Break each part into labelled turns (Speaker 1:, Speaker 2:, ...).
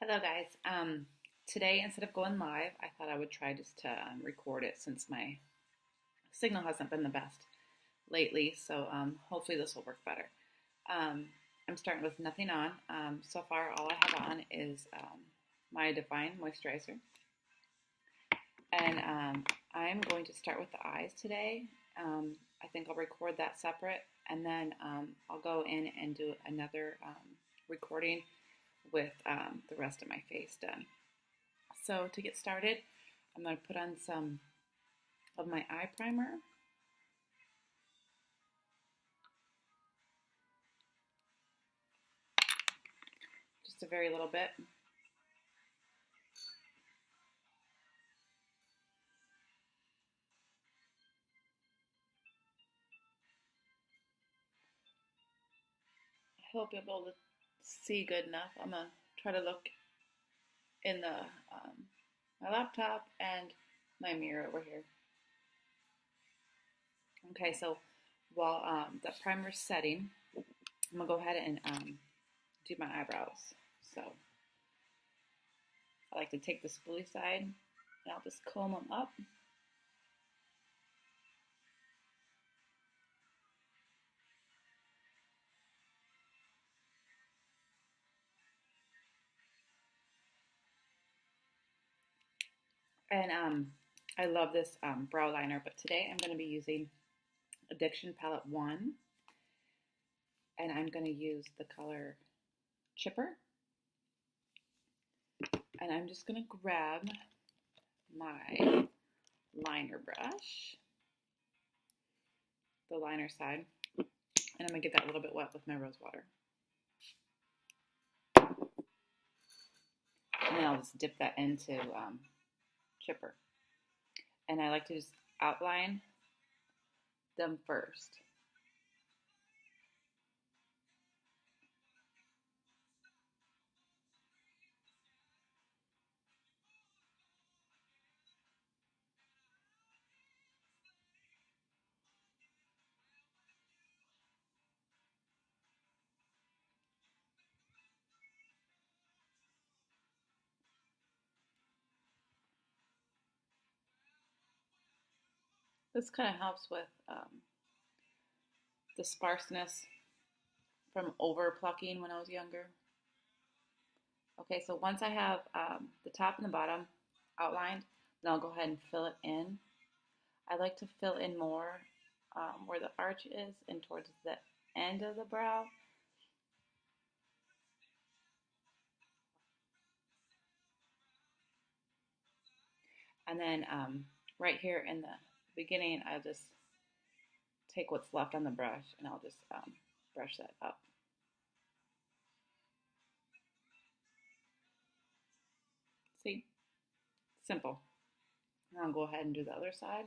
Speaker 1: Hello guys. Today instead of going live, I thought I would try just to record it since my signal hasn't been the best lately. So hopefully this will work better. I'm starting with nothing on. So far, all I have on is my Divine Moisturizer, and I'm going to start with the eyes today. I think I'll record that separate, and then I'll go in and do another recording with the rest of my face done. So to get started, I'm going to put on some of my eye primer. Just a very little bit. I hope you'll be able to see good enough. I'm going to try to look in the my laptop and my mirror over here. Okay, so while the primer's setting, I'm going to go ahead and do my eyebrows. So I like to take the spoolie side and I'll just comb them up. And I love this brow liner, but today I'm going to be using Addiction Palette 1, and I'm going to use the color Chipper, and I'm just going to grab my liner brush, the liner side, and I'm going to get that a little bit wet with my rose water. And then I'll just dip that into Chipper. And I like to just outline them first. This kind of helps with the sparseness from over plucking when I was younger. Okay, so once I have the top and the bottom outlined, then I'll go ahead and fill it in. I like to fill in more where the arch is and towards the end of the brow. And then right here in the beginning, I'll just take what's left on the brush and I'll just brush that up. See? Simple. Now I'll go ahead and do the other side.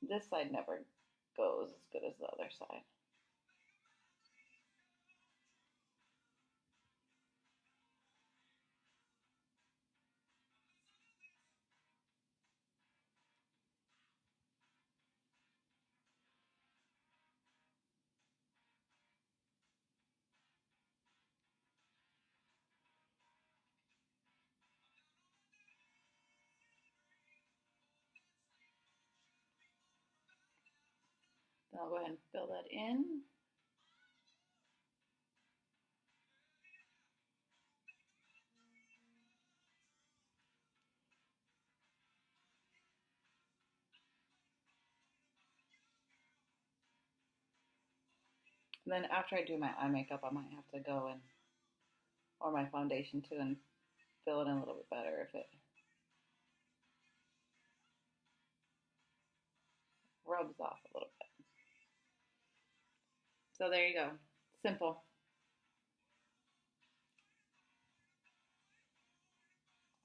Speaker 1: This side never goes as good as the other side. Then I'll go ahead and fill that in. And then after I do my eye makeup, I might have to go and, or my foundation too, and fill it in a little bit better if it rubs off a little bit. So there you go. Simple.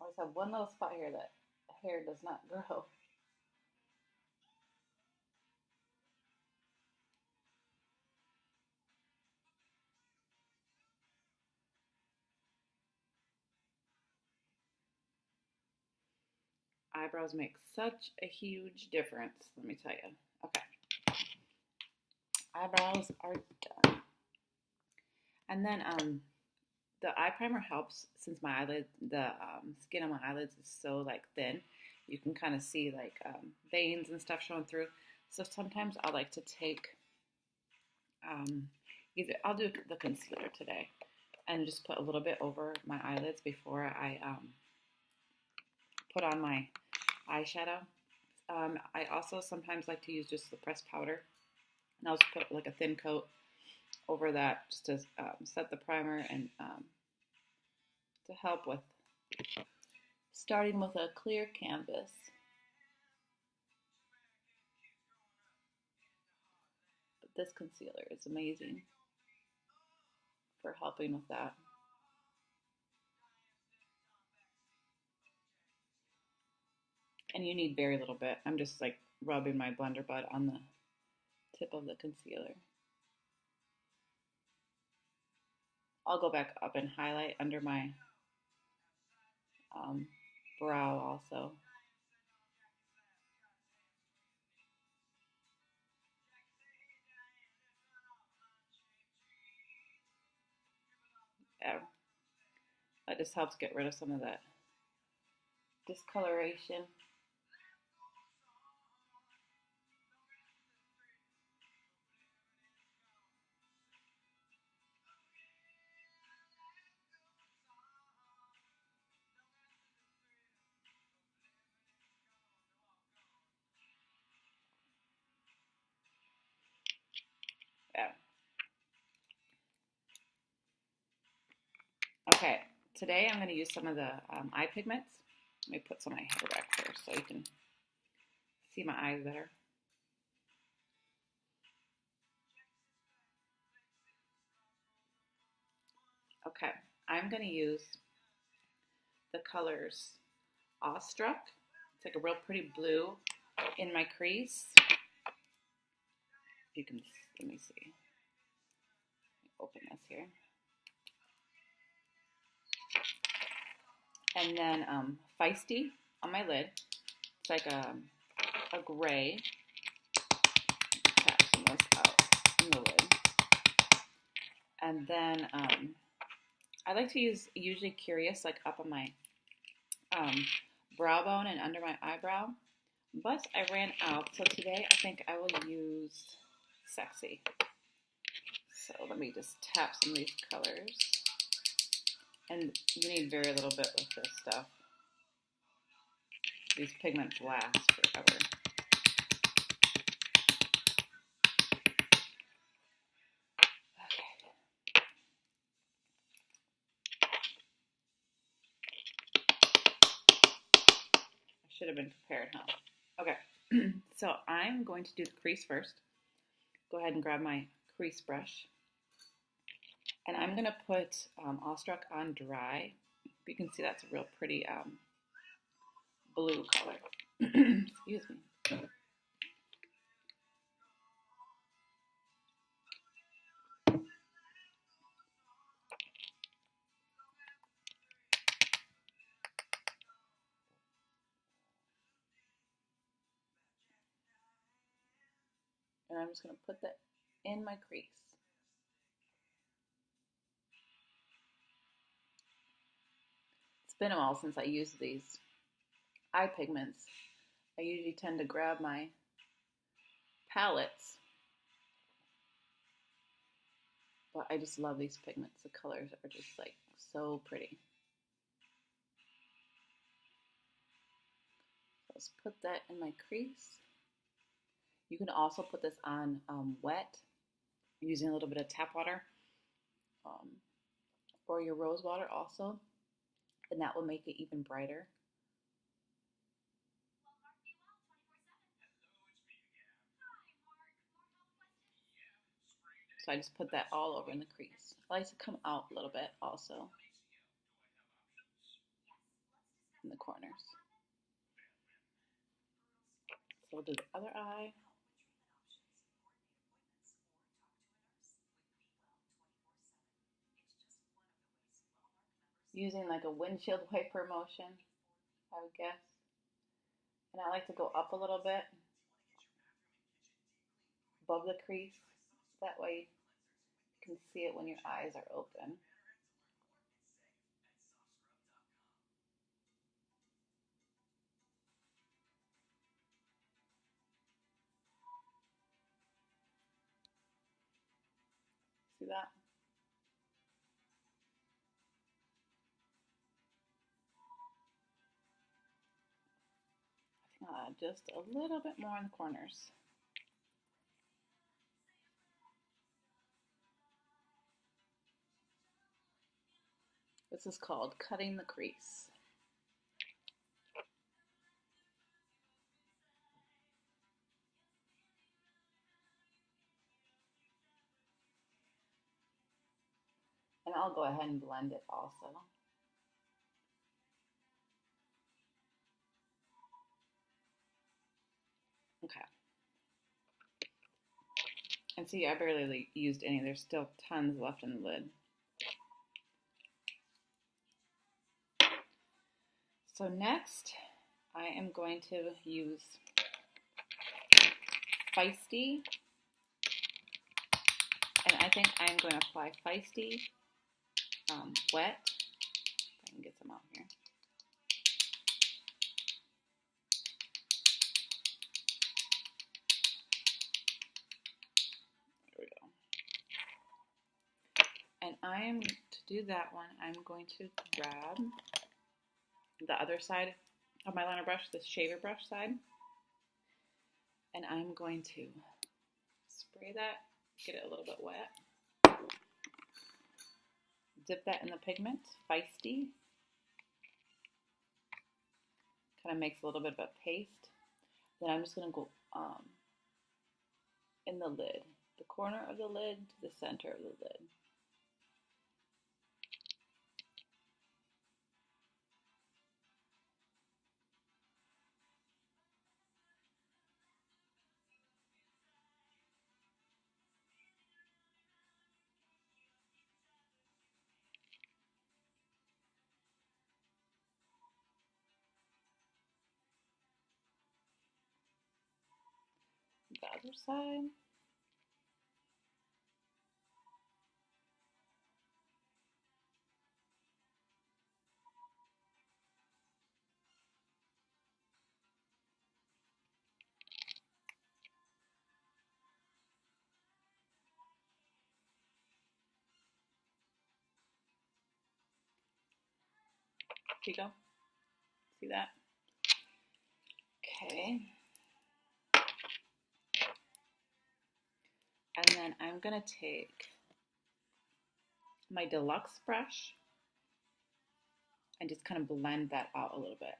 Speaker 1: I always have one little spot here that hair does not grow. Eyebrows make such a huge difference, let me tell you. Okay. Eyebrows are done. And then the eye primer helps since my eyelid, the skin on my eyelids is so like thin. You can kind of see like veins and stuff showing through. So sometimes I like to take either I'll do the concealer today and just put a little bit over my eyelids before I put on my eyeshadow. I also sometimes like to use just the pressed powder, and I'll just put like a thin coat over that just to set the primer and to help with starting with a clear canvas. But this concealer is amazing for helping with that. And you need very little bit. I'm just like rubbing my blender butt on the tip of the concealer. I'll go back up and highlight under my brow also. Yeah. That just helps get rid of some of that discoloration. Yeah. Okay, today I'm going to use some of the eye pigments. Let me put some of my hair back there so you can see my eyes better. Okay, I'm going to use the colors Awestruck. It's like a real pretty blue in my crease. You can, let me see. Open this here. And then Feisty on my lid. It's like a gray. Tap some of this out in the lid. And then I like to use usually Curious like up on my brow bone and under my eyebrow. But I ran out, so today I think I will use Sexy. So let me just tap some of these colors. And you need very little bit with this stuff. These pigments last forever. Okay. I should have been prepared, huh? Okay. So I'm going to do the crease first. Go ahead and grab my crease brush. And I'm going to put Awestruck on dry. You can see that's a real pretty blue color. Excuse me. And I'm just going to put that in my crease. It's been a while since I used these eye pigments. I usually tend to grab my palettes, but I just love these pigments. The colors are just like so pretty. So let's put that in my crease. You can also put this on wet using a little bit of tap water or your rose water also, and that will make it even brighter. So I just put that all over in the crease. I like to come out a little bit also in the corners. So we'll do the other eye. Using like a windshield wiper motion, I would guess. And I like to go up a little bit above the crease. That way you can see it when your eyes are open. See that? I think I'll add just a little bit more in the corners. This is called cutting the crease. And I'll go ahead and blend it also. Okay. And see, I barely used any. There's still tons left in the lid. So next, I am going to use Feisty. And I think I'm going to apply Feisty wet. If I can get some out here. There we go. And to do that one, I'm going to grab the other side of my liner brush, the shaver brush side. And I'm going to spray that, get it a little bit wet. Dip that in the pigment, Feisty. Kind of makes a little bit of a paste. Then I'm just going to go in the lid, the corner of the lid to the center of the lid. The other side. Here you go. See that? Okay. And then I'm going to take my deluxe brush and just kind of blend that out a little bit.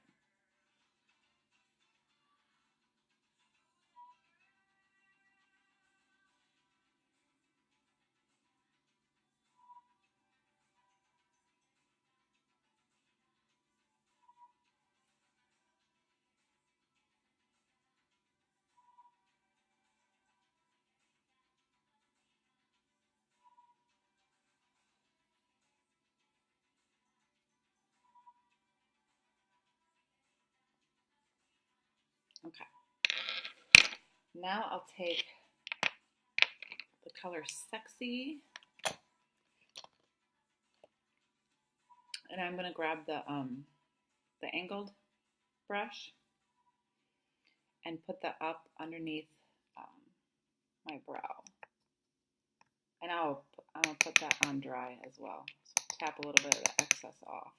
Speaker 1: Okay. Now I'll take the color Sexy, and I'm going to grab the angled brush and put that up underneath my brow. And I'll put that on dry as well. So tap a little bit of the excess off.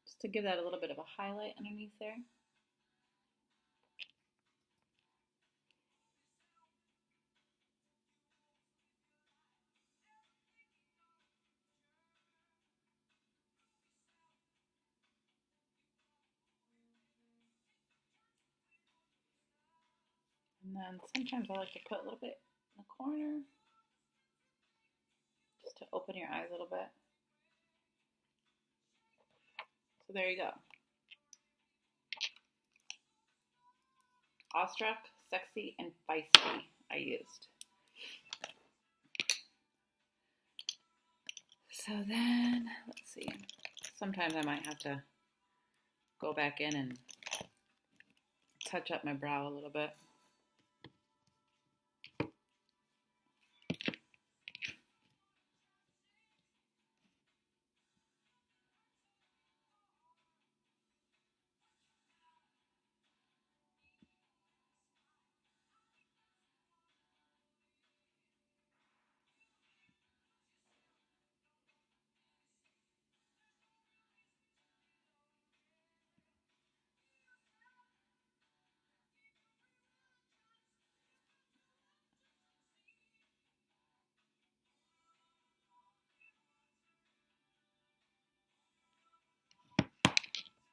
Speaker 1: Just to give that a little bit of a highlight underneath there. And then sometimes I like to put a little bit in the corner, just to open your eyes a little bit. So there you go. Awestruck, Sexy, and Feisty I used. So then, let's see. Sometimes I might have to go back in and touch up my brow a little bit.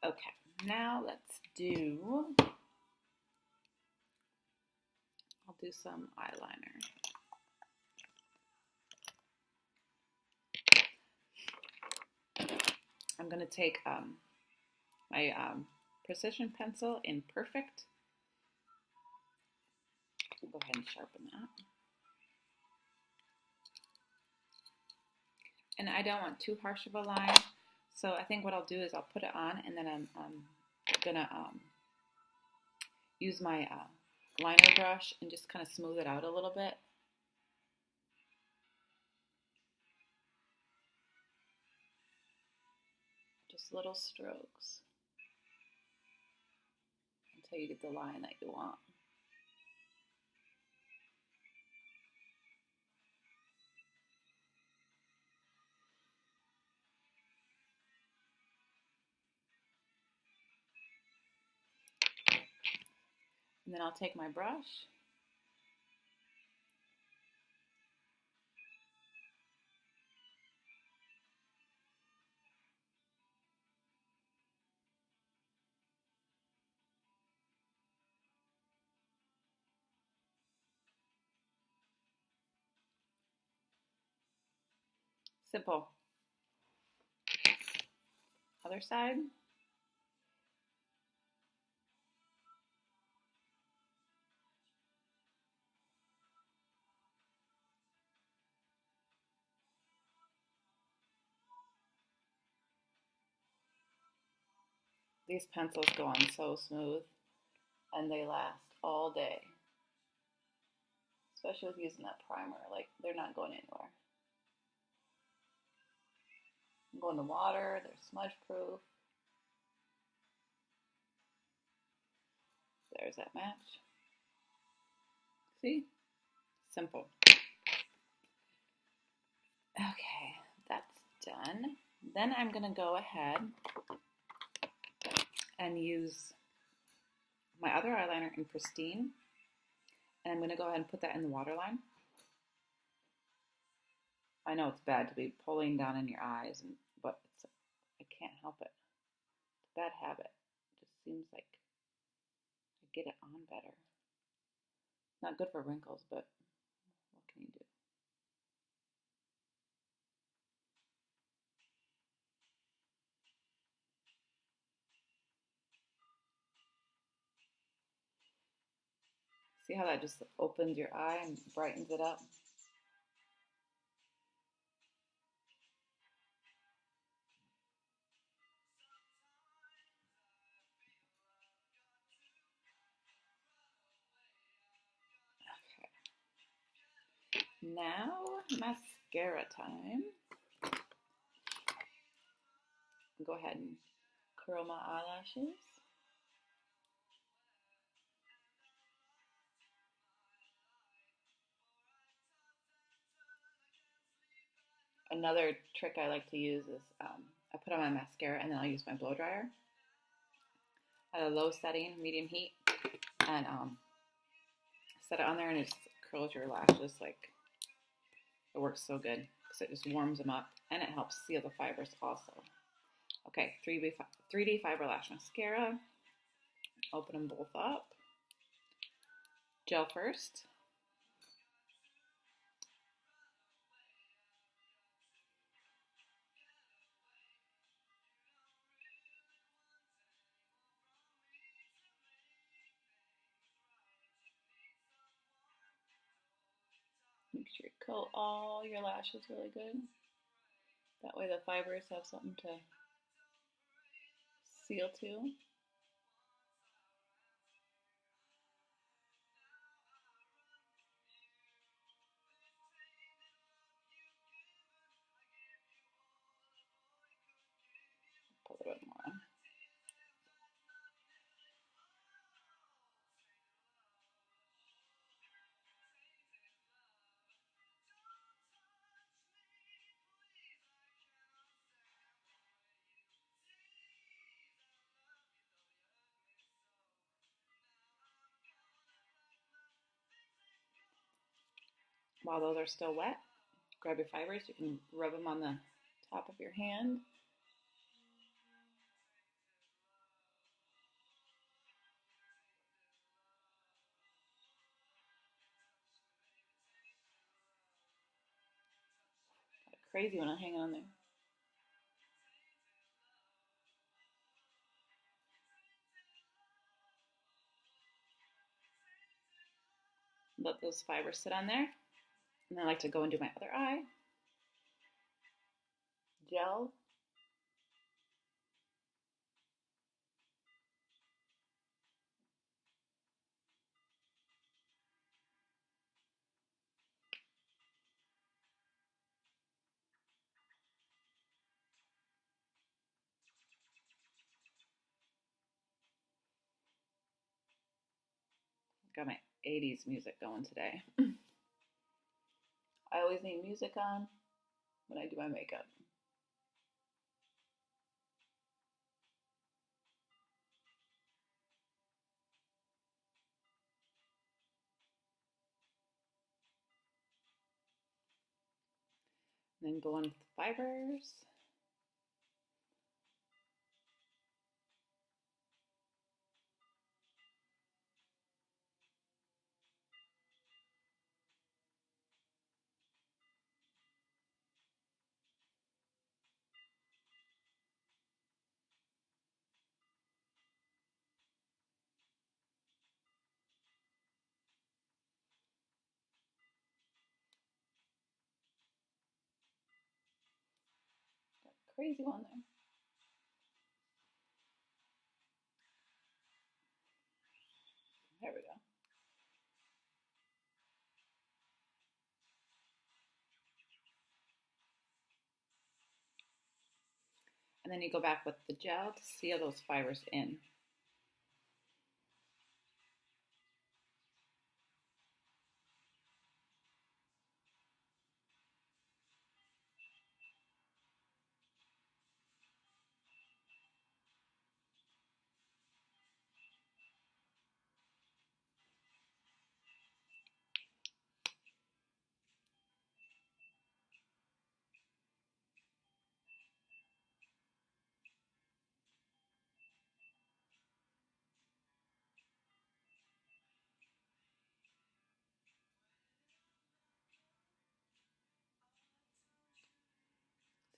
Speaker 1: Okay, now I'll do some eyeliner. I'm going to take my precision pencil in Perfect. I'll go ahead and sharpen that. And I don't want too harsh of a line, so I think what I'll do is I'll put it on, and then I'm gonna use my liner brush and just kind of smooth it out a little bit. Just little strokes until you get the line that you want. And then I'll take my brush simple. Other side. These pencils go on so smooth and they last all day. Especially with using that primer, like they're not going anywhere. I'm going to water, they're smudge proof. There's that match. See? Simple. Okay, that's done. Then I'm gonna go ahead and use my other eyeliner in Pristine. And I'm gonna go ahead and put that in the waterline. I know it's bad to be pulling down in your eyes, but I can't help it. It's a bad habit. It just seems like I get it on better. Not good for wrinkles, but what can you do? See how that just opens your eye and brightens it up? Okay. Now, mascara time. Go ahead and curl my eyelashes. Another trick I like to use is I put on my mascara and then I'll use my blow dryer at a low setting, medium heat, and set it on there, and it just curls your lashes. Like, it works so good because it just warms them up and it helps seal the fibers also. Okay, 3D Fiber Lash Mascara. Open them both up. Gel first. Make sure you coat all your lashes really good. That way the fibers have something to seal to. Put a little bit more on. While those are still wet, grab your fibers. You can rub them on the top of your hand. crazy when I hang on there. Let those fibers sit on there. And then I like to go and do my other eye. Gel. Got my 80s music going today. I always need music on when I do my makeup. And then go on with the fibers. Crazy one there. There we go. And then you go back with the gel to seal those fibers in.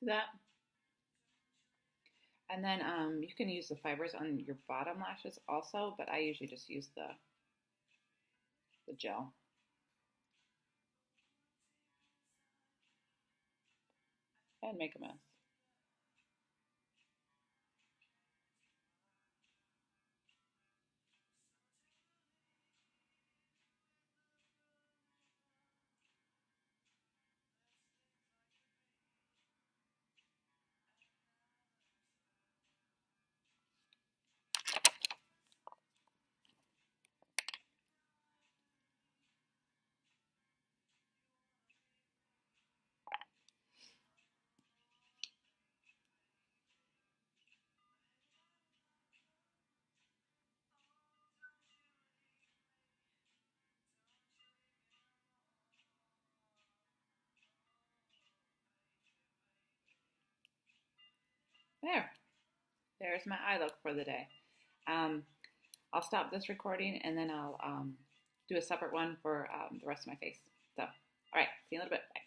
Speaker 1: See that? And then you can use the fibers on your bottom lashes also, but I usually just use the gel. And make a mess. There. There's my eye look for the day. I'll stop this recording and then I'll do a separate one for the rest of my face. So, all right, see you in a little bit. Bye.